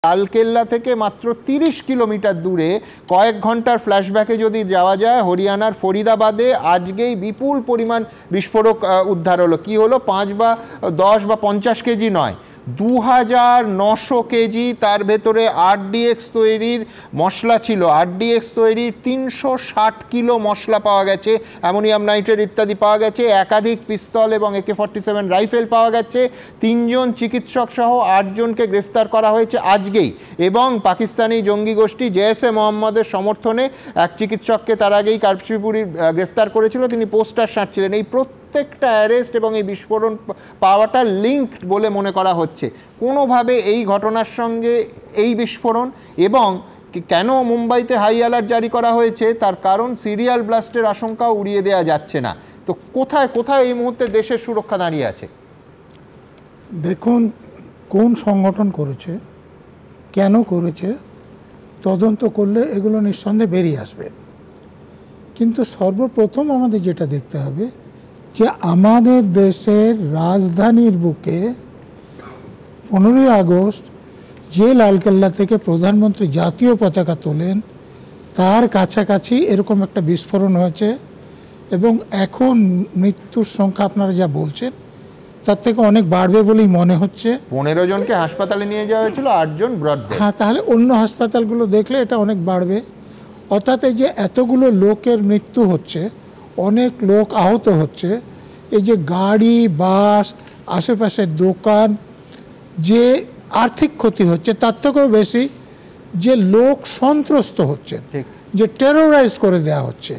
লালকেল্লা থেকে মাত্র 30 কিলোমিটার দূরে কয়েক ঘন্টার ফ্ল্যাশব্যাকে যদি যাওয়া যায়, হরিয়ানার ফরিদাবাদে আজকেই বিপুল পরিমাণ বিস্ফোরক উদ্ধার হলো। কি হলো? 5 বা 10 বা 50 কেজি নয়, 2900 কেজি। তার ভেতরে RDX তৈরির মশলা ছিল, RDX তৈরির 360 কিলো মশলা পাওয়া গেছে, অ্যামোনিয়াম নাইট্রেট ইত্যাদি পাওয়া গেছে, একাধিক পিস্তল এবং AK-47 রাইফেল পাওয়া গেছে। 3 জন চিকিৎসক সহ 8 জনকে গ্রেফতার করা হয়েছে আজকেই। এবং পাকিস্তানি জঙ্গি গোষ্ঠী জেএসএ মোহাম্মদের সমর্থনে এক চিকিৎসককে তার আগেই কারপিপুরি গ্রেফতার করেছিল, তিনি পোস্টার সাঁটছিলেন। এই প্রত্যেকটা অ্যারেস্ট এবং এই বিস্ফোরণ পাওয়াটা লিঙ্কড বলে মনে করা হচ্ছে কোনোভাবে এই ঘটনার সঙ্গে এই বিস্ফোরণ। এবং কেন মুম্বাইতে হাই অ্যালার্ট জারি করা হয়েছে তার কারণ সিরিয়াল ব্লাস্টের আশঙ্কাও উড়িয়ে দেওয়া যাচ্ছে না। তো কোথায় কোথায় এই মুহূর্তে দেশের সুরক্ষা দাঁড়িয়ে আছে? দেখুন, কোন সংগঠন করেছে, কেন করেছে, তদন্ত করলে এগুলো নিঃসন্দেহে বেরিয়ে আসবে। কিন্তু সর্বপ্রথম আমাদের যেটা দেখতে হবে যে আমাদের দেশের রাজধানীর বুকে 15ই আগস্ট যে লালকেল্লা থেকে প্রধানমন্ত্রী জাতীয় পতাকা তোলেন তার কাছাকাছি এরকম একটা বিস্ফোরণ হয়েছে। এবং এখন মৃত্যুর সংখ্যা আপনারা যা বলছেন তার থেকে অনেক বাড়বে বলেই মনে হচ্ছে। 15 জনকে হাসপাতালে নিয়ে যাওয়া হয়েছিল, 8 জন ব্রড ডেড। হ্যাঁ, তাহলে অন্য হাসপাতালগুলো দেখলে এটা অনেক বাড়বে। অর্থাৎ এই যে এতগুলো লোকের মৃত্যু হচ্ছে, অনেক লোক আহত হচ্ছে, এই যে গাড়ি, বাস, আশেপাশের দোকান, যে আর্থিক ক্ষতি হচ্ছে, তার থেকেও বেশি যে লোক সন্ত্রস্ত হচ্ছে, যে টেরোরাইজ করে দেওয়া হচ্ছে।